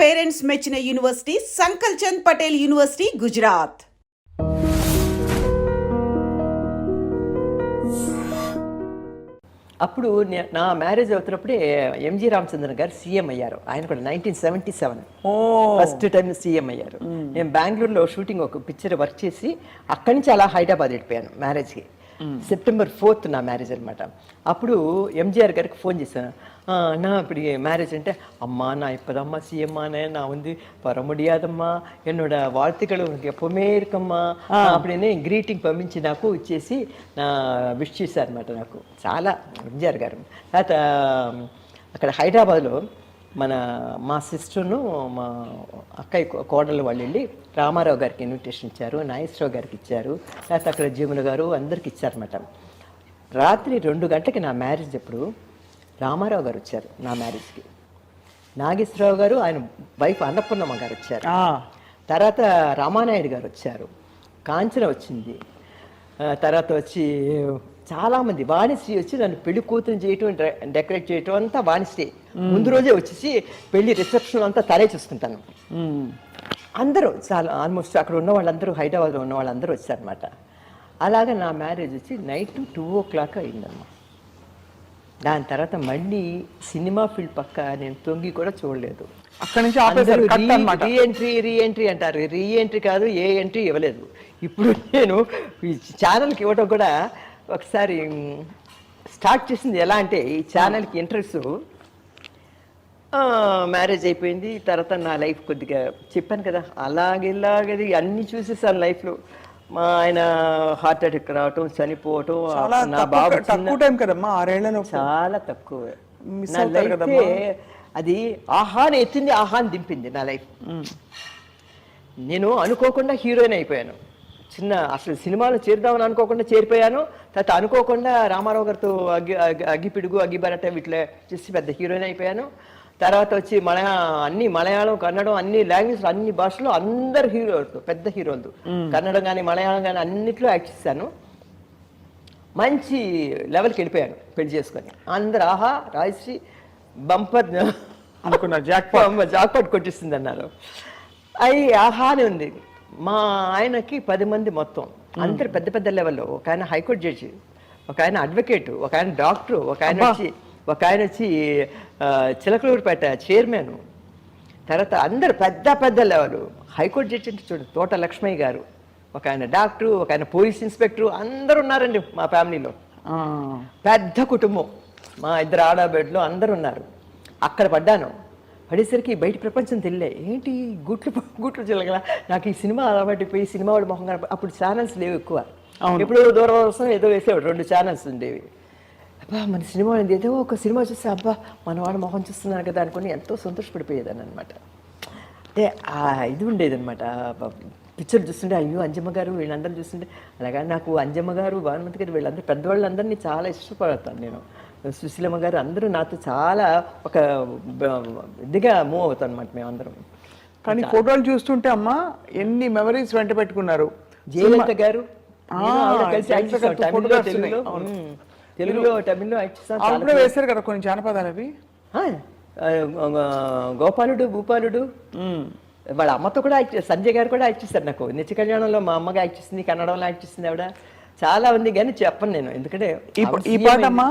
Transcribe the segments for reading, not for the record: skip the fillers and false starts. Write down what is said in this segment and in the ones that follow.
Parents మెచ్చిన university సంకల్ Chand Patel university Gujarat. అప్పుడు నా మ్యారేజ్ అవుతున్నప్పుడే ఎంజి రామచంద్రన్ గారు సీఎం అయ్యారు. ఆయన కూడా 1977 ఫస్ట్ టైం సీఎం అయ్యారు. నేను బెంగళూరులో షూటింగ్ ఒక పిక్చర్ వర్క్ చేసి అక్కడి నుంచి అలా హైదరాబాద్ వెళ్ళిపోయాను మ్యారేజ్కి. సెప్టెంబర్ 4th నా మ్యారేజ్ అనమాట. అప్పుడు ఎంజిఆర్ గారికి ఫోన్ చేశాను. నా இப்படி மேரேஜ் அம்மா நான் இப்போதாம்மா சிஎம்மானே, நான் வர முடியாதம்மா, என்னோட வாழ்த்துக்கள் உனக்கு எப்பவுமே இருக்கమ్మా அப்படின்னு గ్రీటింగ్ పంపించి నాకు ఇచ్చేసి నా విష్ చేశారనమాట. నాకు చాలా ఎంజిఆర్ గారు. తర్వాత అక్కడ హైదరాబాద్లో మా సిస్టర్ను మా అక్కయ్య కోడలు వాళ్ళు వెళ్ళి రామారావు గారికి ఇన్విటేషన్ ఇచ్చారు, నాగేశ్వరరావు గారికి ఇచ్చారు, లేకపోతే అక్కడ జీముల గారు అందరికి ఇచ్చారనమాట. రాత్రి 2 గంటలకి నా మ్యారేజ్ అప్పుడు రామారావు గారు వచ్చారు నా మ్యారేజ్కి. నాగేశ్వరరావు గారు ఆయన వైఫ్ అన్నపూర్ణమ్మ గారు వచ్చారు. తర్వాత రామానాయుడు గారు వచ్చారు, కాంచన వచ్చింది. తర్వాత వచ్చి చాలామంది వాణిశ్రీ వచ్చి నన్ను పెళ్లి కూతురు చేయటం డెకరేట్ చేయటం అంతా వాణిశ్రీ ముందు రోజే వచ్చేసి పెళ్లి రిసెప్షన్ అంతా తనే చూసుకుంటాను. అందరూ చాలా ఆల్మోస్ట్ అక్కడ ఉన్న వాళ్ళందరూ హైదరాబాద్లో ఉన్న వాళ్ళందరూ వచ్చారనమాట. అలాగే నా మ్యారేజ్ వచ్చి నైట్ 2 o'clock అయిందమ్మా. దాని తర్వాత మళ్ళీ సినిమా ఫీల్డ్ పక్క నేను తొంగి కూడా చూడలేదు. అక్కడి నుంచి రీఎంట్రీ అంటారు. రీఎంట్రీ కాదు, ఏ ఎంట్రీ ఇవ్వలేదు. ఇప్పుడు నేను ఈ ఛానల్కి ఇవ్వడం కూడా ఒకసారి స్టార్ట్ చేసింది ఎలా అంటే, ఈ ఛానల్కి ఇంట్రెస్ట్ మ్యారేజ్ అయిపోయింది. తర్వాత నా లైఫ్ కొద్దిగా చెప్పాను కదా అలాగేది అన్నీ చూసేసాను లైఫ్లో. మా ఆయన హార్ట్ అటాక్ రావటం, చనిపోవటం, నా బాబు చాలా తక్కువ. నా లైఫ్ అది ఆహాని ఎత్తింది, ఆహాని దింపింది నా లైఫ్. నేను అనుకోకుండా హీరోయిన్ అయిపోయాను. అసలు సినిమాలో చేరుదామని అనుకోకుండా చేరిపోయాను. తర్వాత అనుకోకుండా రామారావు గారితో అగ్గిపిడుగు, అగ్గిబరట వీటిలో చేసి పెద్ద హీరోయిన్ అయిపోయాను. తర్వాత వచ్చి అన్ని మలయాళం, కన్నడం, అన్ని లాంగ్వేజ్, అన్ని భాషలో అందరు హీరోలు, పెద్ద హీరోలు, కన్నడం కానీ మలయాళం కానీ అన్నిట్లో యాక్ట్ చేశాను. మంచి లెవెల్కి వెళ్ళిపోయాను పెళ్లి చేసుకొని. అందరు ఆహా రాజశ్రీ బంపర్ అనుకున్న జాక్పాట్ కొట్టిస్తుంది అన్నారు. అవి ఆహానే ఉంది. మా ఆయనకి 10 మంది మొత్తం, అందరు పెద్ద పెద్ద లెవెల్లో. ఒక ఆయన హైకోర్టు జడ్జి, ఒక ఆయన అడ్వకేటు, ఒక ఆయన డాక్టరు, ఒక ఆయన వచ్చి చిలకలూరుపేట చైర్మన్. తర్వాత అందరు పెద్ద పెద్ద లెవెల్. హైకోర్టు జడ్జి అంటే చూడు, తోట లక్ష్మయ్య గారు, ఒక ఆయన డాక్టరు, ఒక ఆయన పోలీస్ ఇన్స్పెక్టరు, అందరు ఉన్నారండి మా ఫ్యామిలీలో. పెద్ద కుటుంబం. మా 2 ఆడబిడ్డలు అందరు ఉన్నారు. అక్కడ పడ్డాను. పడేసరికి బయట ప్రపంచం తెలియలే. ఏంటి గుట్లు చిలగల. నాకు ఈ సినిమా అలవాటిపోయి సినిమా వాడి మొహం కనప. అప్పుడు ఛానల్స్ లేవు ఎక్కువ. ఇప్పుడు దూరదర్శనం ఏదో వేసేవాడు, 2 ఛానల్స్ ఉండేవి. అబ్బా మన సినిమా ఏదో ఒక సినిమా చూస్తే అబ్బా మన వాడు మొహం చూస్తున్నాను కదా అనుకుని ఎంతో సంతోషపడిపోయేదాన్ని అనమాట. అంటే ఇది ఉండేది అనమాట. పిక్చర్ చూస్తుంటే అయ్యో అంజమ్మ గారు వీళ్ళందరూ చూస్తుంటే అలాగా నాకు అంజమ్మ గారు, భానుమతి గారు వీళ్ళందరూ పెద్దవాళ్ళందరినీ చాలా ఇష్టపడతాను నేను. సుశీలమ్మ గారు అందరూ నాతో చాలా ఒక ఇదిగా మూవ్ అవుతాం అనమాట మేమందరం. కానీ ఫోటోలు చూస్తుంటే అమ్మా ఎన్ని మెమరీస్ వెంట పెట్టుకున్నారు. జయలలిత గారు తెలుగులో తమిళ్లో యాక్ట్ వేశారు కదా కొన్ని జానపదాలు. అవి గోపాలుడు, భూపాలుడు, వాళ్ళ అమ్మతో కూడా యాక్ట్, సంజయ్ గారు కూడా యాక్ట్ చేస్తారు. నాకు నిత్య కళ్యాణంలో మా అమ్మగా యాక్ట్ చేసింది, కన్నడంలో యాక్ట్ చేసింది ఆవిడ. చాలా ఉంది కానీ చెప్పను నేను, ఎందుకంటే ఈ పాట అమ్మా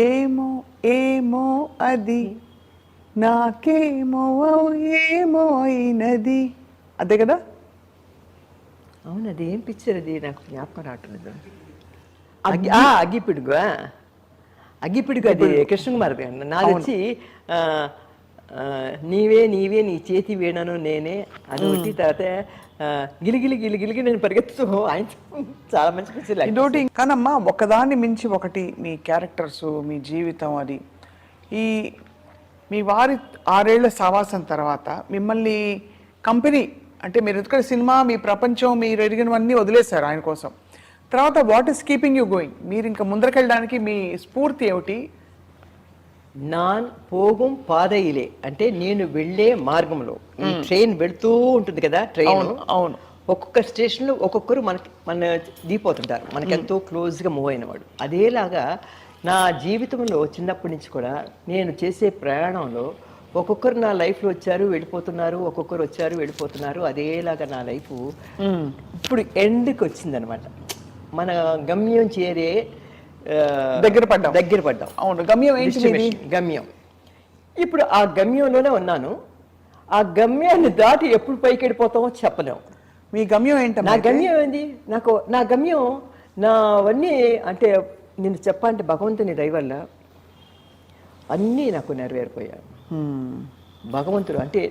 ఏమో ఏమో అది నాకేమో ఏమో అయినది, అదే కదా. అవును, అది ఏం పిక్చర్ అది నాకు జ్ఞాపకం రావట్లేదు. అగ్గిపిడుగు, అగ్గిపిడుగు అది కృష్ణకుమార్. నాది వచ్చి నీవే నీవే నీ చేతి వేణను నేనే అది ఒకటి. తర్వాత గిలిగిలి నేను పరిగెత్తు. ఆయన చాలా మంచి పిక్చర్. ఇదోటి కానమ్మా, ఒకదాన్ని మించి ఒకటి మీ క్యారెక్టర్స్, మీ జీవితం. అది మీ వారి 6 ఏళ్ల సావాసం తర్వాత మిమ్మల్ని కంపెనీ అంటే మీరు ఎందుకంటే సినిమా మీ ప్రపంచం, మీరు ఎరిగినవన్నీ వదిలేశారు ఆయన కోసం. తర్వాత what is keeping you going? మీరు ఇంకా ముందరకెళ్ళడానికి మీ స్ఫూర్తి ఏమిటి? నాన్ పోగుం పాదయిలే అంటే నేను వెళ్ళే మార్గంలో ఈ ట్రైన్ వెళుతూ ఉంటుంది కదా. ట్రైన్ అవును ఒక్కొక్క స్టేషన్లో ఒక్కొక్కరు మన దిగిపోతుంటారు, మనకి ఎంతో క్లోజ్గా మూవ్ అయినవాడు. అదేలాగా నా జీవితంలో చిన్నప్పటి నుంచి కూడా నేను చేసే ప్రయాణంలో ఒక్కొక్కరు నా లైఫ్లో వచ్చారు వెళ్ళిపోతున్నారు, ఒక్కొక్కరు వచ్చారు వెళ్ళిపోతున్నారు. అదేలాగా నా లైఫ్ ఇప్పుడు ఎండ్కి వచ్చిందనమాట. మన గమ్యం చేరే దగ్గర పడ్డాం. అవును, గమ్యం ఏంటి మీది? Destination, గమ్యం. ఇప్పుడు ఆ గమ్యంలోనే ఉన్నాను. ఆ గమ్యాన్ని దాటి ఎప్పుడు పైకి వెళ్ళిపోతామో చెప్పలేము. మీ గమ్యం ఏంటమ్మా? నా గమ్యం ఏంది? నా గమ్యం నావన్నీ అంటే నేను చెప్పాలంటే భగవంతుని దయ వల్ల అన్నీ నాకు నెరవేరిపోయాయి. భగవంతుడు అంటే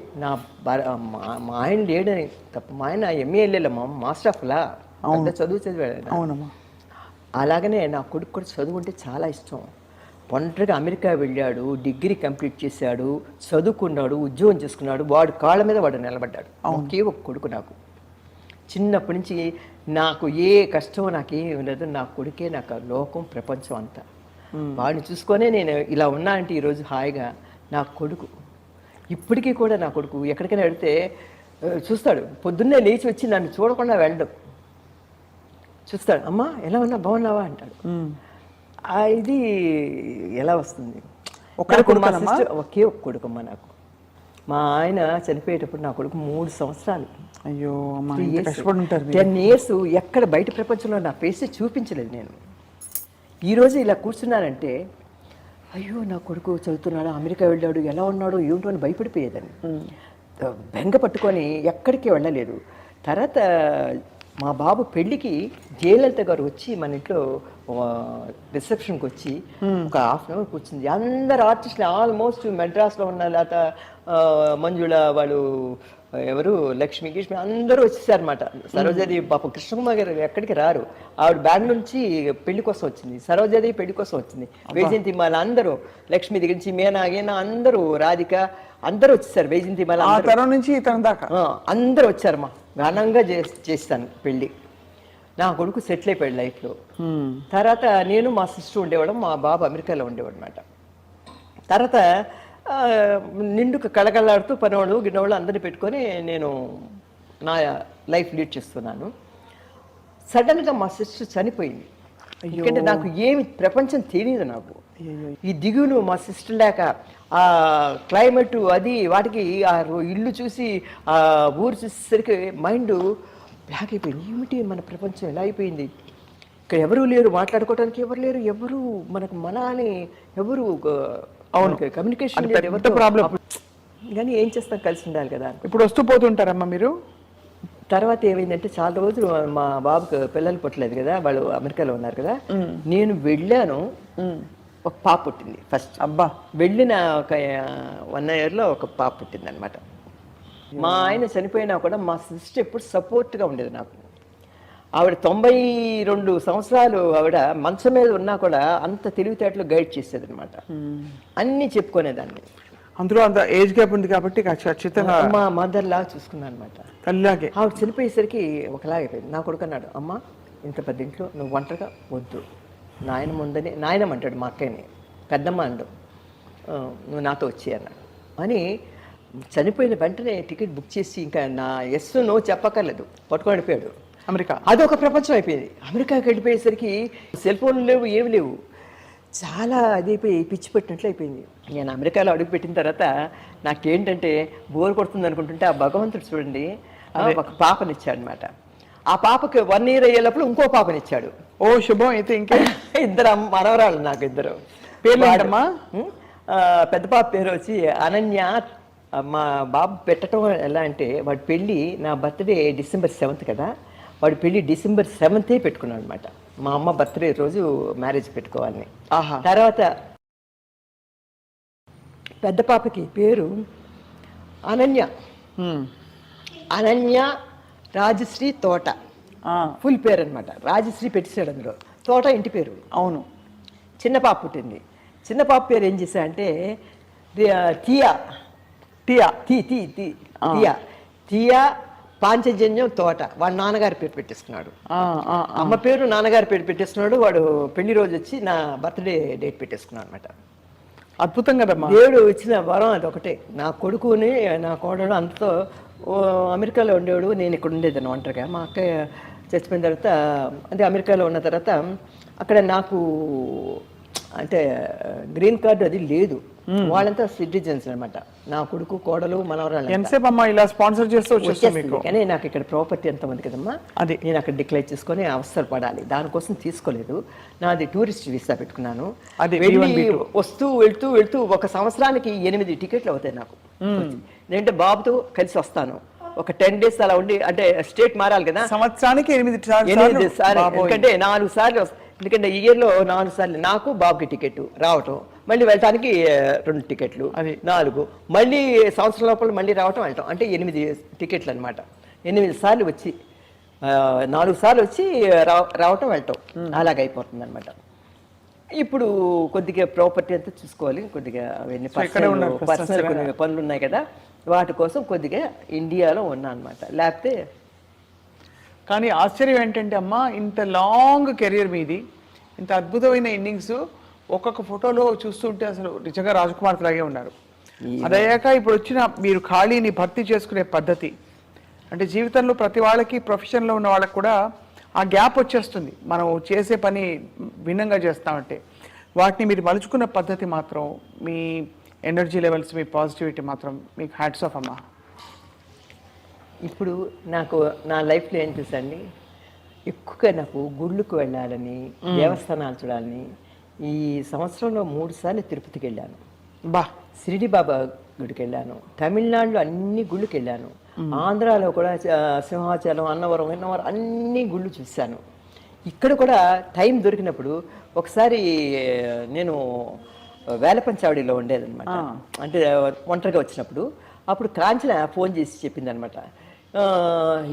మా ఆయన లేడని తప్ప, మా ఆయన ఎంఏఎల్ఏలో మాస్టర్ ఆఫ్ లా, చదువు చదివాడు. అవునమ్మా. అలాగనే నా కొడుకు కూడా చదువు అంటే చాలా ఇష్టం. ఒంటరిగా అమెరికా వెళ్ళాడు, డిగ్రీ కంప్లీట్ చేశాడు, చదువుకున్నాడు, ఉద్యోగం చేసుకున్నాడు. వాడు కాళ్ళ మీద వాడు నిలబడ్డాడు. ఒకే ఒక కొడుకు నాకు. చిన్నప్పటి నుంచి నాకు ఏ కష్టం నాకేం లేదు. నా కొడుకే నాకు లోకం, ప్రపంచం అంతా. వాడిని చూసుకొనే నేను ఇలా ఉన్నా అంటే ఈరోజు హాయిగా. నా కొడుకు ఇప్పటికీ కూడా నా కొడుకు ఎక్కడికైనా వెళితే చూస్తాడు. పొద్దున్నే లేచి వచ్చి నన్ను చూడకుండా వెళ్ళడం. చూస్తాడు, అమ్మా ఎలా ఉన్నా, బాగున్నావా అంటాడు. ఇది ఎలా వస్తుంది? ఒకే ఒక కొడుకమ్మా నాకు. మా ఆయన చనిపోయేటప్పుడు నా కొడుకు 3 సంవత్సరాలు. అయ్యో, 10 years ఎక్కడ బయట ప్రపంచంలో నా ఫేస్ చూపించలేదు నేను. ఈరోజు ఇలా కూర్చున్నానంటే అయ్యో నా కొడుకు చదువుతున్నాడు, అమెరికా వెళ్ళాడు, ఎలా ఉన్నాడు ఏమిటో అని భయపడిపోయేదాన్ని. బెంగ పట్టుకొని ఎక్కడికి వెళ్ళలేదు. తర్వాత మా బాబు పెళ్ళికి జయలలిత గారు వచ్చి మన ఇంట్లో రిసెప్షన్కి వచ్చి ఒక ½ hour కూర్చుంది. అందరు ఆర్టిస్టులు ఆల్మోస్ట్ మెడ్రాస్లో ఉన్న లేక మంజుళ వాళ్ళు ఎవరు లక్ష్మి గిష్మి అందరూ వచ్చేసారనమాట. సరోజాదేవి పాప కృష్ణకుమార్ గారు ఎక్కడికి రారు. ఆవిడ బెంగళూరు నుంచి పెళ్లి కోసం వచ్చింది, సరోజాదేవి పెళ్లి కోసం వచ్చింది, వైజయంతి మాల అందరూ, లక్ష్మి దగ్గర నుంచి మీనా గీనా అందరూ, రాధిక అందరూ వచ్చేసారు. వైజయంతి మాల నుంచి దాకా అందరూ వచ్చారమ్మా. ఘనంగా చేస్తాను పెళ్ళి. నా కొడుకు సెటిల్ అయిపోయాడు లైఫ్లో. తర్వాత నేను మా సిస్టర్ ఉండేవాళ్ళం, మా బాబు అమెరికాలో ఉండేవాడు అనమాట. తర్వాత నిండుకు కళకళలాడుతూ పనివాళ్ళు గిన్నెవాళ్ళు అందరినీ పెట్టుకొని నేను నా లైఫ్ లీడ్ చేస్తున్నాను. సడన్గా మా సిస్టర్ చనిపోయింది. ఎందుకంటే నాకు ఏమి ప్రపంచం తెలియదు. నాకు ఈ దిగులు మా సిస్టర్ లేక, ఆ క్లైమేట్ అది వాటికి, ఆ ఇల్లు చూసి ఆ ఊరు చూసేసరికి మైండ్ బ్లాక్ అయిపోయింది. ఏమిటి మన ప్రపంచం ఎలా అయిపోయింది? ఇక్కడ ఎవరు లేరు, మాట్లాడుకోవడానికి ఎవరు లేరు, ఎవరు మనకు మన అని ఎవరు, అవును కమ్యూనికేషన్ ప్రాబ్లం. కానీ ఏం చేస్తాం, కలిసి ఉండాలి కదా. ఇప్పుడు వస్తూ పోతుంటారమ్మా మీరు? తర్వాత ఏమైందంటే చాలా రోజులు మా బాబుకి పిల్లలు పుట్టలేదు కదా, వాళ్ళు అమెరికాలో ఉన్నారు కదా. నేను వెళ్ళాను, ఒక పాప పుట్టింది ఫస్ట్. అబ్బా, వెళ్ళిన ఒక 1 yearలో ఒక పాప పుట్టింది అనమాట. మా ఆయన చనిపోయినా కూడా మా సిస్టర్ ఎప్పుడు సపోర్ట్గా ఉండేది నాకు. ఆవిడ 92 సంవత్సరాలు ఆవిడ మంచం మీద ఉన్నా కూడా అంత తెలివితేటలు గైడ్ చేసేది అనమాట. అన్నీ చెప్పుకునేదాన్ని. అందులో అంత ఏజ్ గ్యాప్ ఉంది కాబట్టి ఖచ్చితంగా మా మదర్ లాగా చూసుకున్నాను అనమాట. అలాగే ఆవిడ చనిపోయేసరికి ఒకలాగైపోయింది. నా కొడుకు అన్నాడు, అమ్మ ఇంత పెద్ద ఇంట్లో నువ్వు ఒంటరిగా వద్దు, నాయనమ్మ ఉందని. నాయనమ్మ అంటాడు మా అక్కయ్యని, పెద్దమ్మ అండు, నువ్వు నాతో వచ్చి అన్నాడు. అని చనిపోయిన వెంటనే టికెట్ బుక్ చేసి ఇంకా నా ఎస్ నో చెప్పక్కర్లేదు, పట్టుకొని వెళ్ళిపోయాడు అమెరికా. అదొక ప్రపంచం అయిపోయింది. అమెరికాకి వెళ్ళిపోయేసరికి సెల్ ఫోన్లు లేవు, ఏమి లేవు. చాలా అదైపోయి పిచ్చి పెట్టినట్లు అయిపోయింది. నేను అమెరికాలో అడుగు పెట్టిన తర్వాత నాకేంటంటే బోర్ కొడుతుంది అనుకుంటుంటే ఆ భగవంతుడు చూడండి ఒక పాపనిచ్చాడు అనమాట. ఆ పాపకి 1 year అయ్యేటప్పుడు ఇంకో పాపనిచ్చాడు. ఓ శుభం. అయితే ఇంకా 2 మనవరాళ్ళు నాకు, 2 పేర్లు ఏంటమ్మా? పెద్ద పాప పేరు వచ్చి అనన్య. మా బాబు పెట్టడం ఎలా అంటే, వాడి పెళ్ళి నా బర్త్డే December 7th కదా, వాడి పెళ్ళి December 7th పెట్టుకున్నాడు అనమాట. మా అమ్మ బర్త్డే రోజు మ్యారేజ్ పెట్టుకోవాలని. తర్వాత పెద్ద పాపకి పేరు అనన్య. అనన్య రాజశ్రీ తోట ఫుల్ పేరు అనమాట. రాజశ్రీ పెట్టేశాడు అందులో, తోట ఇంటి పేరు. అవును. చిన్న పాప పుట్టింది. చిన్న పాప పేరు ఏం చేశా అంటే టియా టియా టీ టీ టీ టియా టియా పాంచజన్యం తోట. వాడు నాన్నగారి పేరు పెట్టేసుకున్నాడు. అమ్మ పేరు నాన్నగారి పేరు పెట్టేసుకున్నాడు. వాడు పెళ్లి రోజు వచ్చి నా బర్త్డే డేట్ పెట్టేసుకున్నాడు అనమాట. అద్భుతం కదమ్మా. దేవుడు ఇచ్చిన వరం అది ఒకటే. నా కొడుకుని నా కోడలు అంతతో అమెరికాలో ఉండేవాడు, నేను ఇక్కడ ఉండేదాన్ని ఒంటరిగా. మా అక్కయ్య చచ్చిపోయిన తర్వాత, అంటే అమెరికాలో ఉన్న తర్వాత అక్కడ నాకు అంటే గ్రీన్ కార్డు అది లేదు. వాళ్ళంతా సిటిజన్స్ అనమాట. నా కొడుకు కోడలు మనవరాలు ఎంతసేపు అమ్మా ఇలా స్పాన్సర్ చేస్తూ వచ్చేస్తుంది మీకు? కానీ నాకు ఇక్కడ ప్రాపర్టీ ఎంత ఉంది కదమ్మా, అది నేను అక్కడ డిక్లేర్ చేసుకొని అవసరం పడాలి, దానికోసం తీసుకోలేదు. నాది టూరిస్ట్ వీసా పెట్టుకున్నాను. అది వెళ్ళి వస్తూ వెళ్తూ ఒక సంవత్సరానికి 8 టికెట్లు అవుతాయి నాకు. నేనంటే బాబుతో కలిసి వస్తాను, ఒక 10 days అలా ఉండి, అంటే స్టేట్ మారాలి కదా, సంవత్సరానికి 8 సార్లు. ఎందుకంటే 4 సార్లు, ఎందుకంటే ఈ ఇయర్లో 4 సార్లు నాకు బాబుకి టికెట్ రావటం, మళ్ళీ వెళ్ళటానికి 2 టికెట్లు, అది 4, మళ్ళీ సంవత్సరం లోపల మళ్ళీ రావటం వెళ్ళటం, అంటే 8 టికెట్లు అనమాట. 8 సార్లు వచ్చి 4 సార్లు వచ్చి రావటం వెళ్ళటం అలాగైపోతుంది అనమాట. ఇప్పుడు కొద్దిగా ప్రాపర్టీ అంతా చూసుకోవాలి, కొద్దిగా అవన్నీ పర్సనల్ కొన్ని పనులు ఉన్నాయి కదా, వాటి కోసం కొద్దిగా ఇండియాలో ఉన్నా అనమాట. లేకపోతే కానీ ఆశ్చర్యం ఏంటంటే అమ్మా, ఇంత లాంగ్ కెరీర్ మీది, ఇంత అద్భుతమైన ఇన్నింగ్స్, ఒక్కొక్క ఫోటోలో చూస్తుంటే అసలు నిజంగా రాజకుమార్ లాగే ఉన్నారు. అదయ్యాక ఇప్పుడు వచ్చిన మీరు ఖాళీని భర్తీ చేసుకునే పద్ధతి, అంటే జీవితంలో ప్రతి వాళ్ళకి, ప్రొఫెషన్లో ఉన్న వాళ్ళకి కూడా ఆ గ్యాప్ వచ్చేస్తుంది, మనం చేసే పని భిన్నంగా చేస్తామంటే. వాటిని మీరు మలుచుకున్న పద్ధతి మాత్రం, మీ ఎనర్జీ లెవెల్స్, మీ పాజిటివిటీ మాత్రం మీకు హ్యాట్స్ ఆఫ్ అమ్మా. ఇప్పుడు నాకు నా లైఫ్లో ఏం చూసండి, ఎక్కువగా నాకు గుళ్ళకు వెళ్ళాలని, దేవస్థానాలు చూడాలని. ఈ సంవత్సరంలో 3 సార్లు తిరుపతికి వెళ్ళాను, షిరిడి బాబా గుడికి వెళ్ళాను, తమిళనాడులో అన్ని గుళ్ళకి వెళ్ళాను, ఆంధ్రాలో కూడా సింహాచలం, అన్నవరం అన్ని గుళ్ళు చూశాను. ఇక్కడ కూడా టైం దొరికినప్పుడు ఒకసారి నేను వేలపంచావడిలో ఉండేదన్నమాట, అంటే ఒంటరిగా వచ్చినప్పుడు. అప్పుడు కాంచన ఫోన్ చేసి చెప్పింది అనమాట,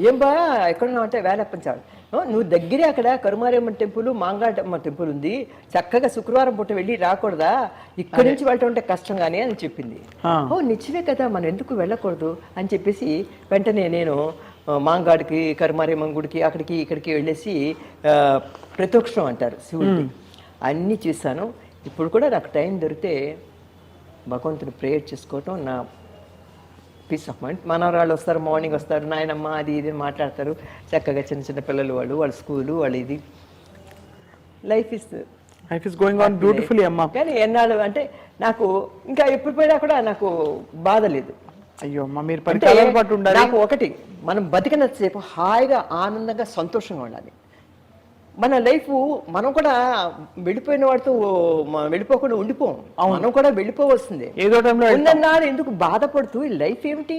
ఏం బా ఎక్కడున్నావు అంటే వేలపంచావడి, నువ్వు దగ్గరే అక్కడ కరుమారమ్మ టెంపుల్, మాంగాటమ్మ టెంపుల్ ఉంది, చక్కగా శుక్రవారం పూట వెళ్ళి రాకూడదా, ఇక్కడి నుంచి వెళ్ళటం అంటే కష్టం కానీ అని చెప్పింది. ఓ నిజమే కదా, మనం ఎందుకు వెళ్ళకూడదు అని చెప్పేసి వెంటనే నేను మాంగాడికి, కరుమారమ్మ గుడికి, అక్కడికి ఇక్కడికి వెళ్ళేసి ప్రత్యక్షం అంటారు శివుడికి, అన్నీ చూశాను. ఇప్పుడు కూడా నాకు టైం దొరికితే భగవంతుని ప్రేయర్ చేసుకోవటం నా పీస్ ఆఫ్ మైండ్. మనవరాళ్ళు వస్తారు, మార్నింగ్ వస్తారు, నాయనమ్మ అది ఇది మాట్లాడతారు చక్కగా, చిన్న పిల్లలు వాళ్ళ స్కూలు ఇది. Life is going on beautifully అమ్మా. కానీ ఎన్నాళ్ళు అంటే నాకు ఇంకా ఎప్పుడు పోయినా కూడా నాకు బాధ లేదు. అయ్యో అమ్మా, మీరు పరిచయాల పాటు ఉండాలి. నాకు ఒకటి, మనం బతికినంతసేపు హాయిగా, ఆనందంగా, సంతోషంగా ఉండాలి. మన లైఫ్ మనం కూడా వెళ్ళిపోయిన వాడితో వెళ్ళిపోకుండా ఉండిపోం, మనం కూడా వెళ్ళిపోవలసిందే. ఏదో టైంలో ఉందన్నారు ఎందుకు బాధపడుతూ ఈ లైఫ్ ఏమిటి?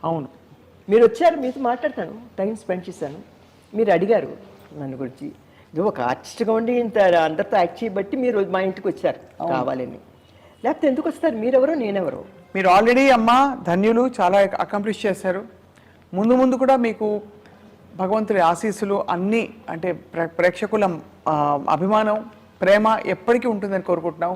అవును, మీరు వచ్చారు, మీతో మాట్లాడతాను, టైం స్పెండ్ చేశాను, మీరు అడిగారు నన్ను గురించి. ఇది ఒక ఆర్టిస్ట్గా ఉండి ఇంత అందరితో యాక్ట్ చేయబట్టి మీరు మా ఇంటికి వచ్చారు కావాలని, లేకపోతే ఎందుకు వస్తారు? మీరెవరో నేనెవరో. మీరు ఆల్రెడీ అమ్మా ధన్యులు, చాలా అకంప్లిష్ చేశారు. ముందు కూడా మీకు భగవంతుడి ఆశీస్సులు అన్నీ, అంటే ప్రేక్షకుల అభిమానం, ప్రేమ ఎప్పటికీ ఉంటుందని కోరుకుంటున్నాం.